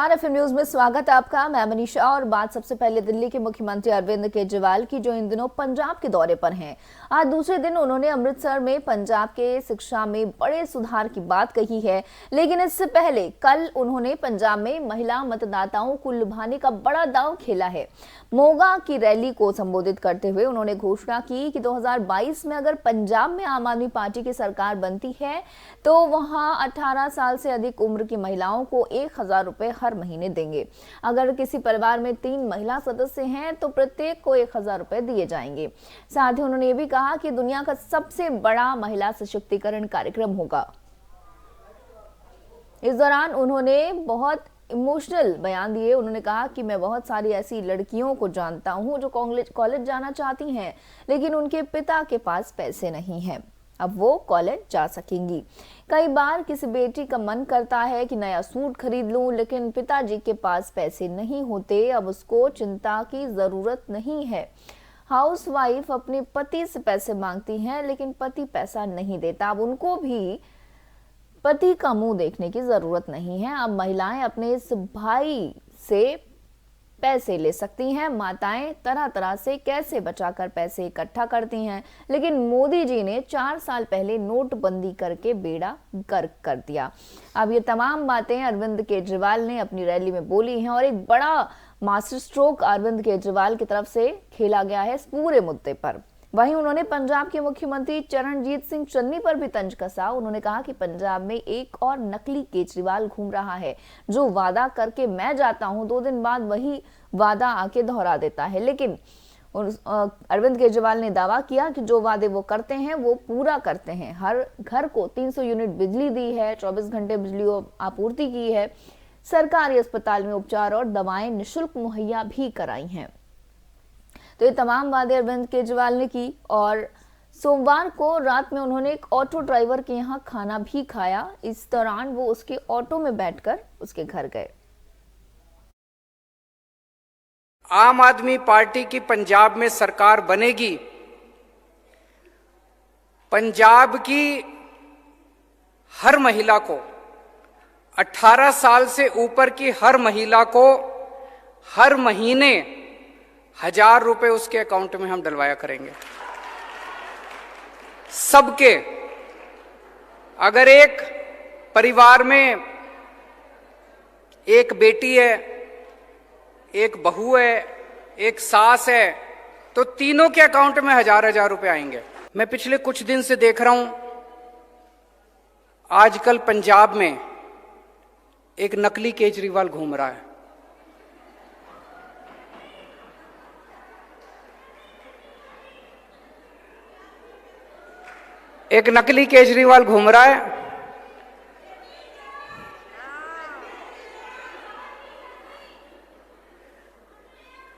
नमस्कार, FM news में स्वागत है आपका। मैं मनीषा और बात सबसे पहले दिल्ली के मुख्यमंत्री अरविंद केजरीवाल की, जो इन दिनों पंजाब के दौरे पर हैं। आज दूसरे दिन उन्होंने अमृतसर में पंजाब के शिक्षा में बड़े सुधार की बात कही है, लेकिन इससे पहले कल उन्होंने पंजाब में महिला मतदाताओं को लुभाने का बड़ा दांव खेला है। मोगा की रैली को संबोधित करते हुए उन्होंने घोषणा की कि 2022 में अगर पंजाब में आम आदमी पार्टी की सरकार बनती है तो वहां 18 साल से अधिक उम्र की महिलाओं को 1000 रुपए हर महीने देंगे। अगर किसी परिवार में 3 महिला सदस्य हैं तो प्रत्येक को 1000 रुपए दिए जाएंगे। साथ ही उन्होंने ये भी कहा कि दुनिया का सबसे बड़ा महिला सशक्तिकरण कार्यक्रम होगा। इस दौरान उन्होंने बहुत इमोशनल बयान दिए। उन्होंने कहा कि मैं बहुत सारी ऐसी लड़कियों को जानता हूं जो कॉलेज जाना चाहती हैं, लेकिन उनके पिता के पास पैसे नहीं हैं। अब वो कॉलेज जा सकेंगी। कई बार किसी बेटी का मन करता है कि नया सूट खरीद लूं, लेकिन पिताजी के पास पैसे नहीं होते। अब उसको चिंता की जरूरत नहीं है। हाउसवाइफ अपने पति से पैसे मांगती हैं, लेकिन पति पैसा नहीं देता। अब उनको भी पति का मुंह देखने की जरूरत नहीं है। अब महिलाएं अपने इस भाई से पैसे ले सकती हैं। माताएं तरह तरह से कैसे बचाकर पैसे इकट्ठा करती हैं, लेकिन मोदी जी ने 4 साल पहले नोटबंदी करके बेड़ा गर्क कर दिया। अब ये तमाम बातें अरविंद केजरीवाल ने अपनी रैली में बोली हैं और एक बड़ा मास्टर स्ट्रोक अरविंद केजरीवाल की तरफ से खेला गया है इस पूरे मुद्दे पर। वहीं उन्होंने पंजाब के मुख्यमंत्री चरणजीत सिंह चन्नी पर भी तंज कसा। उन्होंने कहा कि पंजाब में एक और नकली केजरीवाल घूम रहा है, जो वादा करके मैं जाता हूं, 2 दिन बाद वही वादा आके दोहरा देता है। लेकिन अरविंद केजरीवाल ने दावा किया कि जो वादे वो करते हैं वो पूरा करते हैं। हर घर को 300 यूनिट बिजली दी है, 24 घंटे बिजली आपूर्ति की है, सरकारी अस्पताल में उपचार और दवाएं निःशुल्क मुहैया भी कराई हैं। तो ये तमाम वादे अरविंद केजरीवाल ने की और सोमवार को रात में उन्होंने एक ऑटो ड्राइवर के यहाँ खाना भी खाया। इस दौरान वो उसके ऑटो में बैठकर उसके घर गए। आम आदमी पार्टी की पंजाब में सरकार बनेगी। पंजाब की हर महिला को, 18 साल से ऊपर की हर महिला को हर महीने 1000 रुपए उसके अकाउंट में हम डलवाया करेंगे। सबके, अगर एक परिवार में एक बेटी है, एक बहू है, एक सास है, तो तीनों के अकाउंट में 1000 रुपए आएंगे। मैं पिछले कुछ दिन से देख रहा हूं, आजकल पंजाब में एक नकली केजरीवाल घूम रहा है। एक नकली केजरीवाल घूम रहा है।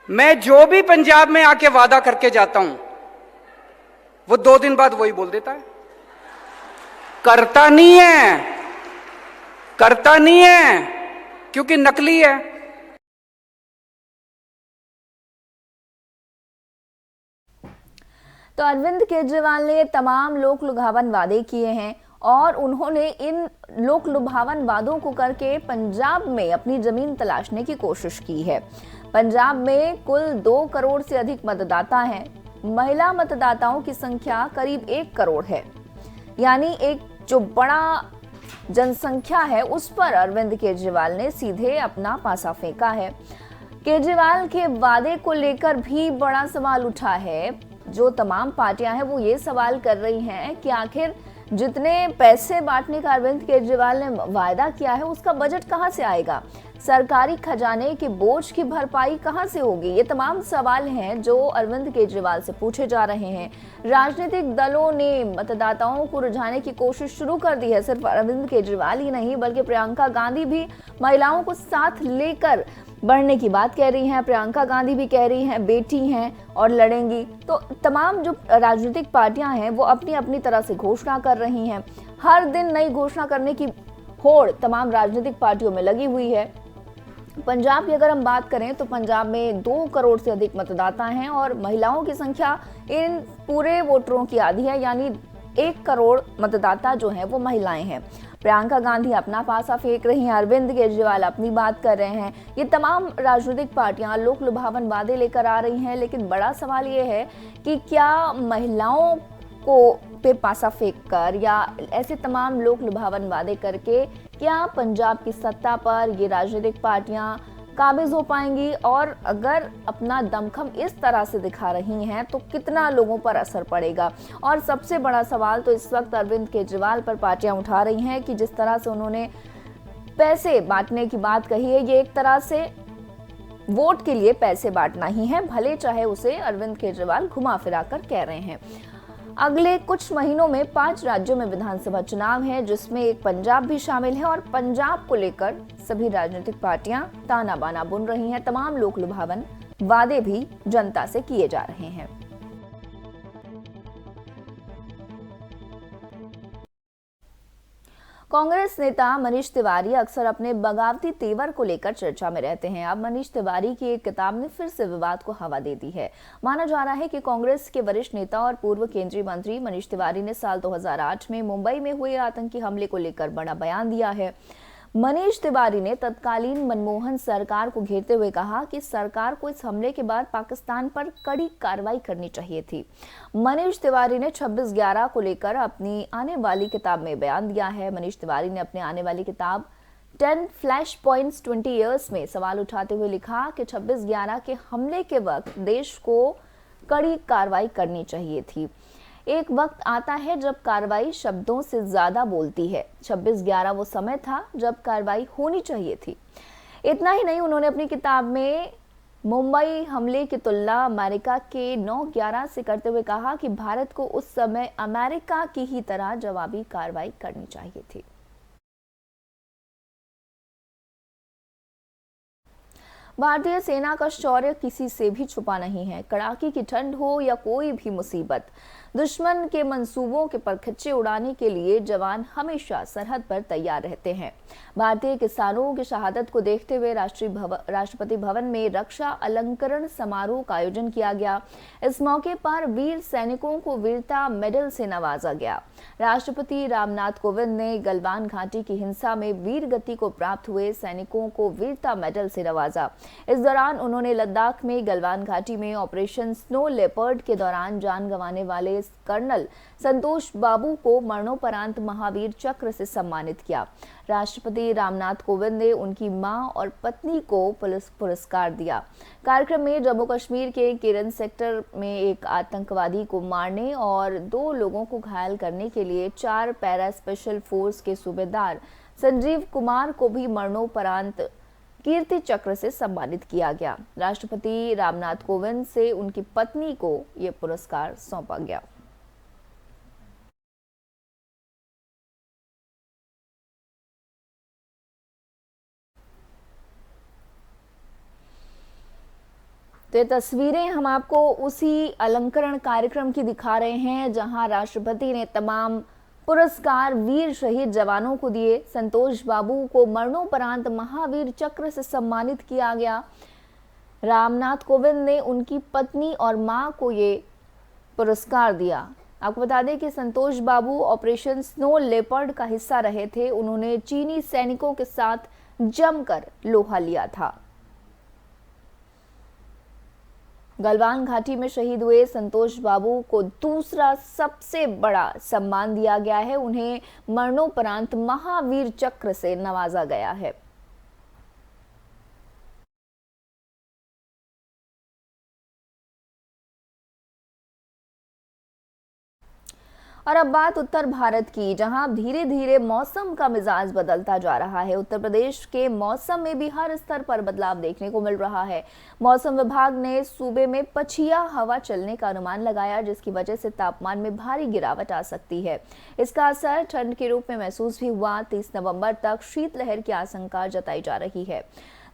मैं जो भी पंजाब में आके वादा करके जाता हूं, वो 2 दिन बाद वही बोल देता है। करता नहीं है क्योंकि नकली है। तो अरविंद केजरीवाल ने तमाम लोक लुभावन वादे किए हैं और उन्होंने इन लोक लुभावन वादों को करके पंजाब में अपनी जमीन तलाशने की कोशिश की है। पंजाब में कुल 2 करोड़ से अधिक मतदाता हैं। महिला मतदाताओं की संख्या करीब 1 करोड़ है, यानी एक जो बड़ा जनसंख्या है उस पर अरविंद केजरीवाल ने सीधे अपना पासा फेंका है। केजरीवाल के वादे को लेकर भी बड़ा सवाल उठा है। जो तमाम पार्टियां हैं वो ये सवाल कर रही हैं कि आखिर जितने पैसे बांटने का अरविंद केजरीवाल ने वायदा किया है उसका बजट कहां से आएगा, सरकारी खजाने के बोझ की भरपाई कहां से होगी। ये तमाम सवाल हैं जो अरविंद केजरीवाल से पूछे जा रहे हैं। राजनीतिक दलों ने मतदाताओं को रिझाने की कोशिश शुरू कर दी है। सिर्फ अरविंद केजरीवाल ही नहीं बल्कि प्रियंका गांधी भी महिलाओं को साथ लेकर बढ़ने की बात कह रही हैं। प्रियंका गांधी भी कह रही हैं बेटी हैं और लड़ेंगी। तो तमाम जो राजनीतिक पार्टियां हैं वो अपनी अपनी तरह से घोषणा कर रही हैं। हर दिन नई घोषणा करने की होड़ तमाम राजनीतिक पार्टियों में लगी हुई है। पंजाब की अगर हम बात करें तो पंजाब में 2 करोड़ से अधिक मतदाता हैं और महिलाओं की संख्या इन पूरे वोटरों की आधी है, यानी 1 करोड़ मतदाता जो हैं वो महिलाएं हैं। प्रियंका गांधी अपना पासा फेंक रही हैं, अरविंद केजरीवाल अपनी बात कर रहे हैं। ये तमाम राजनीतिक पार्टियां लोक लुभावन वादे लेकर आ रही हैं, लेकिन बड़ा सवाल ये है कि क्या महिलाओं को पे पासा फेंक कर या ऐसे तमाम लोक लुभावन वादे करके क्या पंजाब की सत्ता पर ये राजनीतिक पार्टियां काबिज हो पाएंगी, और अगर अपना दमखम इस तरह से दिखा रही हैं तो कितना लोगों पर असर पड़ेगा। और सबसे बड़ा सवाल तो इस वक्त अरविंद केजरीवाल पर पार्टियां उठा रही हैं कि जिस तरह से उन्होंने पैसे बांटने की बात कही है, ये एक तरह से वोट के लिए पैसे बांटना ही है, भले चाहे उसे अरविंद केजरीवाल घुमा फिरा कर कह रहे हैं। अगले कुछ महीनों में 5 राज्यों में विधानसभा चुनाव है, जिसमें एक पंजाब भी शामिल है, और पंजाब को लेकर सभी राजनीतिक पार्टियां ताना बाना बुन रही हैं। तमाम लोक लुभावन वादे भी जनता से किए जा रहे हैं। कांग्रेस नेता मनीष तिवारी अक्सर अपने बगावती तेवर को लेकर चर्चा में रहते हैं। अब मनीष तिवारी की एक किताब ने फिर से विवाद को हवा दे दी है। माना जा रहा है कि कांग्रेस के वरिष्ठ नेता और पूर्व केंद्रीय मंत्री मनीष तिवारी ने साल 2008 में मुंबई में हुए आतंकी हमले को लेकर बड़ा बयान दिया है। मनीष तिवारी ने तत्कालीन मनमोहन सरकार को घेरते हुए कहा कि सरकार को इस हमले के बाद पाकिस्तान पर कड़ी कार्रवाई करनी चाहिए थी। मनीष तिवारी ने 26/11 को लेकर अपनी आने वाली किताब में बयान दिया है। मनीष तिवारी ने अपने आने वाली किताब 10 फ्लैश पॉइंट्स 20 ईयर्स में सवाल उठाते हुए लिखा कि 26/11 के हमले के वक्त देश को कड़ी कार्रवाई करनी चाहिए थी। एक वक्त आता है जब कार्रवाई शब्दों से ज्यादा बोलती है। 26/11 वो समय था जब कार्रवाई होनी चाहिए थी। इतना ही नहीं, उन्होंने अपनी किताब में मुंबई हमले की तुलना अमेरिका के 9/11 से करते हुए कहा कि भारत को उस समय अमेरिका की ही तरह जवाबी कार्रवाई करनी चाहिए थी। भारतीय सेना का शौर्य किसी से भी छुपा नहीं है। कड़ाके की ठंड हो या कोई भी मुसीबत, दुश्मन के मंसूबों के परखच्चे उड़ाने के लिए जवान हमेशा सरहद पर तैयार रहते हैं। भारतीय किसानों की शहादत को देखते हुए राष्ट्रपति भवन में रक्षा अलंकरण समारोह का आयोजन किया गया। इस मौके पर वीर सैनिकों को वीरता मेडल से नवाजा गया। राष्ट्रपति रामनाथ कोविंद ने गलवान घाटी की हिंसा में वीर गति को प्राप्त हुए सैनिकों को वीरता मेडल से नवाजा। इस दौरान उन्होंने लद्दाख में गलवान घाटी में ऑपरेशन स्नो लेपर्ड के दौरान जान गंवाने वाले कर्नल संतोष बाबू को मरणोपरांत महावीर चक्र से सम्मानित किया। राष्ट्रपति रामनाथ कोविंद ने उनकी मां और पत्नी को पुलिस पुरस्कार दिया। कार्यक्रम में जम्मू कश्मीर के केरन सेक्टर में एक आतंकवादी को मारने और 2 लोगों को घायल करने के लिए 4 पैरा स्पेशल फोर्स के सूबेदार संजीव कुमार को भी मरणोपरांत कीर्ति चक्र से सम्मानित किया गया। राष्ट्रपति रामनाथ कोविंद से उनकी पत्नी को यह पुरस्कार सौंपा गया। तो ये तस्वीरें हम आपको उसी अलंकरण कार्यक्रम की दिखा रहे हैं, जहां राष्ट्रपति ने तमाम पुरस्कार वीर शहीद जवानों को दिए। संतोष बाबू को मरणोपरांत महावीर चक्र से सम्मानित किया गया। रामनाथ कोविंद ने उनकी पत्नी और मां को ये पुरस्कार दिया। आपको बता दें कि संतोष बाबू ऑपरेशन स्नो लेपर्ड का हिस्सा रहे थे। उन्होंने चीनी सैनिकों के साथ जमकर लोहा लिया था। गलवान घाटी में शहीद हुए संतोष बाबू को दूसरा सबसे बड़ा सम्मान दिया गया है। उन्हें मरणोपरांत महावीर चक्र से नवाजा गया है। और अब बात उत्तर भारत की, जहां धीरे धीरे मौसम का मिजाज बदलता जा रहा है। उत्तर प्रदेश के मौसम में भी हर स्तर पर बदलाव देखने को मिल रहा है। मौसम विभाग ने सूबे में पछिया हवा चलने का अनुमान लगाया, जिसकी वजह से तापमान में भारी गिरावट आ सकती है। इसका असर ठंड के रूप में महसूस भी हुआ। 30 नवंबर तक शीतलहर की आशंका जताई जा रही है।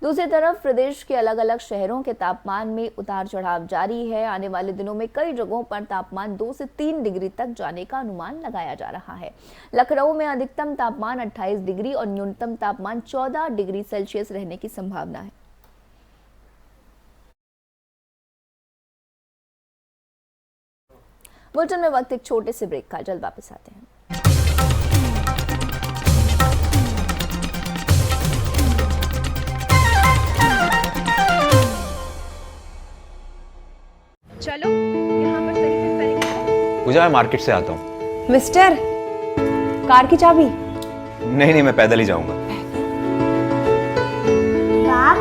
दूसरी तरफ प्रदेश के अलग अलग शहरों के तापमान में उतार चढ़ाव जारी है। आने वाले दिनों में कई जगहों पर तापमान 2 से 3 डिग्री तक जाने का अनुमान लगाया जा रहा है। लखनऊ में अधिकतम तापमान 28 डिग्री और न्यूनतम तापमान 14 डिग्री सेल्सियस रहने की संभावना है। बुलेटिन में वक्त एक छोटे से ब्रेक का, जल्द वापस आते हैं। चलो यहाँ पर सही से स्पेलिंग है। पूजा मैं मार्केट से आता हूँ। मिस्टर, कार की चाबी। नहीं मैं पैदल ही जाऊंगा।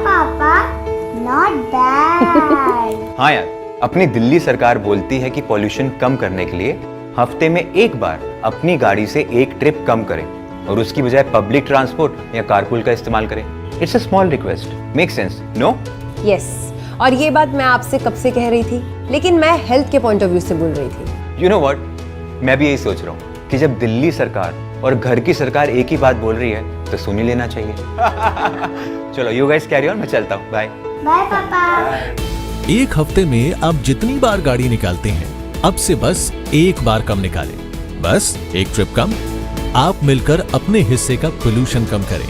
पापा, not dad. हाँ यार, अपनी दिल्ली सरकार बोलती है कि पॉल्यूशन कम करने के लिए हफ्ते में एक बार अपनी गाड़ी से एक ट्रिप कम करें और उसकी बजाय पब्लिक ट्रांसपोर्ट या कारपूल का इस्तेमाल करें। It's a small request, make sense, no? Yes, और ये बात मैं आपसे कब से कह रही थी, लेकिन मैं हेल्थ के पॉइंट ऑफ व्यू से बोल रही थी। यू नो व्हाट, मैं भी यही सोच रहा हूँ कि जब दिल्ली सरकार और घर की सरकार एक ही बात बोल रही है तो सुन ही लेना चाहिए। चलो यू गाइस कैरी ऑन, मैं चलता हूँ, बाय। बाय पापा। एक हफ्ते में आप जितनी बार गाड़ी निकालते हैं, अब से बस एक बार कम निकालें। बस एक ट्रिप कम, आप मिलकर अपने हिस्से का पोल्यूशन कम करें।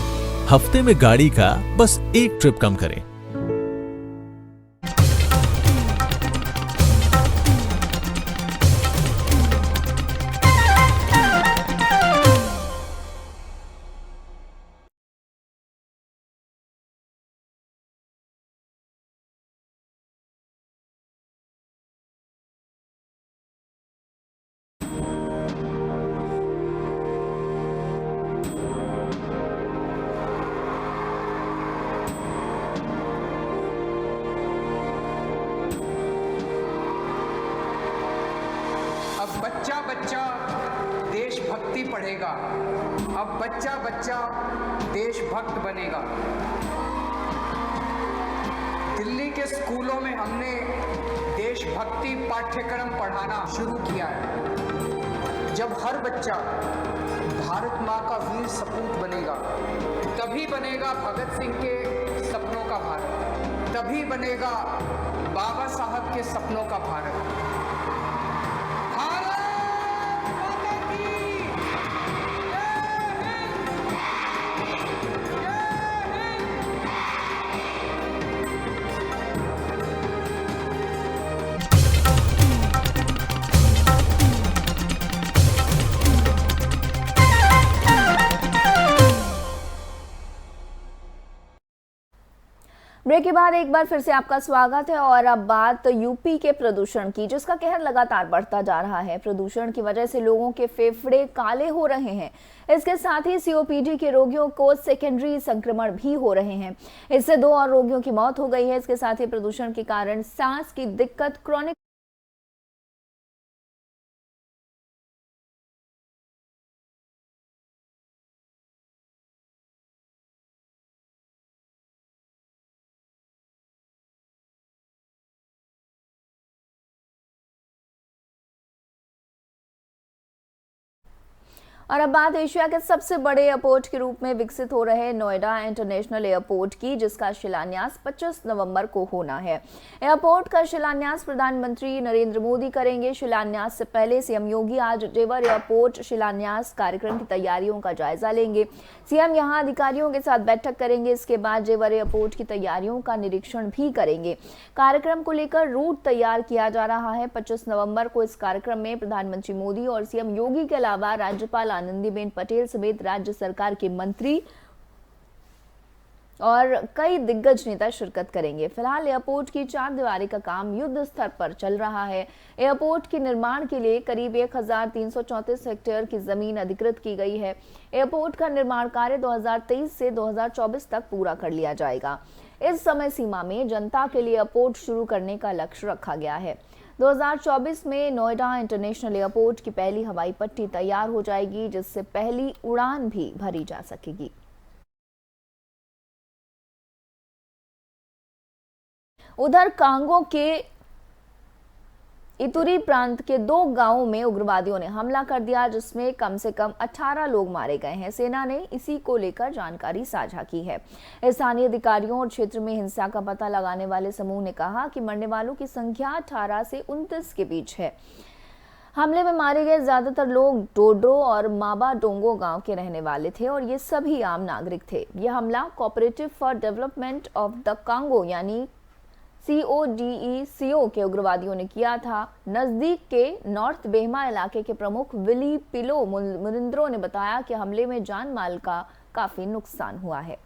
हफ्ते में गाड़ी का बस एक ट्रिप कम करें। अब बच्चा बच्चा देशभक्ति पढ़ेगा, अब बच्चा बच्चा देशभक्त बनेगा। दिल्ली के स्कूलों में हमने देशभक्ति पाठ्यक्रम पढ़ाना शुरू किया है। जब हर बच्चा भारत माँ का वीर सपूत बनेगा, तभी बनेगा भगत सिंह के सपनों का भारत, तभी बनेगा बाबा साहब के सपनों का भारत। ब्रेक के बाद एक बार फिर से आपका स्वागत है और अब बात यूपी के प्रदूषण की, जिसका कहर लगातार बढ़ता जा रहा है। प्रदूषण की वजह से लोगों के फेफड़े काले हो रहे हैं। इसके साथ ही सीओपीडी के रोगियों को सेकेंडरी संक्रमण भी हो रहे हैं। इससे 2 और रोगियों की मौत हो गई है। इसके साथ ही प्रदूषण के कारण सांस की दिक्कत, क्रॉनिक और अब बात एशिया के सबसे बड़े एयरपोर्ट के रूप में विकसित हो रहे नोएडा इंटरनेशनल एयरपोर्ट की, जिसका शिलान्यास 25 नवंबर को होना है। एयरपोर्ट का शिलान्यास प्रधानमंत्री नरेंद्र मोदी करेंगे। शिलान्यास से पहले सीएम योगी आज जेवर एयरपोर्ट शिलान्यास कार्यक्रम की तैयारियों का जायजा लेंगे। सीएम यहां अधिकारियों के साथ बैठक करेंगे। इसके बाद जेवर एयरपोर्ट की तैयारियों का निरीक्षण भी करेंगे। कार्यक्रम को लेकर रूट तैयार किया जा रहा है। 25 नवंबर को इस कार्यक्रम में प्रधानमंत्री मोदी और सीएम योगी के अलावा राज्यपाल आनंदीबेन पटेल समेत राज्य सरकार के मंत्री और कई दिग्गज नेता शिरकत करेंगे। फिलहाल एयरपोर्ट की 4 दीवारी का काम युद्ध स्तर पर चल रहा है। एयरपोर्ट के निर्माण के लिए करीब 1334 हेक्टेयर की जमीन अधिकृत की गई है। एयरपोर्ट का निर्माण कार्य 2023 से 2024 तक पूरा कर लिया जाएगा। इस समय सीमा में जनता के लिए एयरपोर्ट शुरू करने का लक्ष्य रखा गया है। 2024 में नोएडा इंटरनेशनल एयरपोर्ट की पहली हवाई पट्टी तैयार हो जाएगी, जिससे पहली उड़ान भी भरी जा सकेगी। उधर कांगो के इतुरी प्रांत के 2 गांवों में उग्रवादियों ने हमला कर दिया, जिसमें कम से कम 18 लोग मारे गए हैं। सेना ने इसी को लेकर जानकारी साझा की है। स्थानीय अधिकारियों और क्षेत्र में हिंसा का पता लगाने वाले समूह ने कहा कि मरने वालों की संख्या 18 से 29 के बीच है। हमले में मारे गए ज्यादातर लोग डोड्रो और माबा डोंगो गांव के रहने वाले थे और ये सभी आम नागरिक थे। यह हमला cooperative for development of the Congo यानी CODECO के उग्रवादियों ने किया था। नजदीक के नॉर्थ बेहमा इलाके के प्रमुख विली पिलो मुरिंद्रो ने बताया कि हमले में जान माल का काफी नुकसान हुआ है।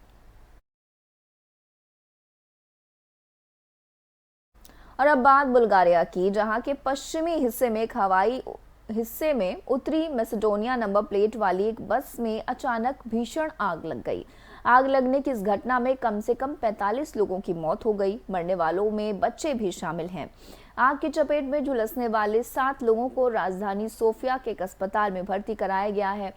और अब बात बुल्गारिया की, जहां के पश्चिमी हिस्से में हवाई हिस्से में उत्तरी मैसेडोनिया नंबर प्लेट वाली एक बस में अचानक भीषण आग लग गई। आग लगने की इस घटना में कम से कम 45 लोगों की मौत हो गई। मरने वालों में बच्चे भी शामिल हैं। आग की चपेट में झुलसने वाले 7 लोगों को राजधानी सोफिया के एक अस्पताल में भर्ती कराया गया है।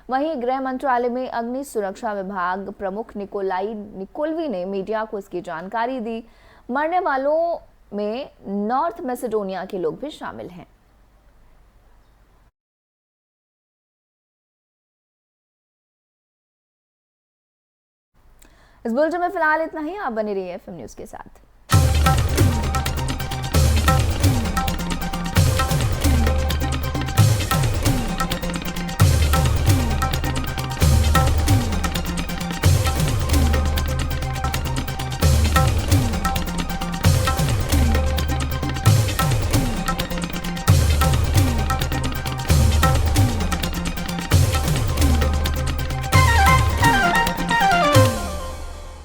वहीं गृह मंत्रालय में अग्नि सुरक्षा विभाग प्रमुख निकोलाई निकोलवी ने मीडिया को इसकी जानकारी दी। मरने वालों में नॉर्थ मैसेडोनिया के लोग भी शामिल हैं। इस बुलेटिन में फिलहाल इतना ही। आप बने रहिए FM न्यूज के साथ।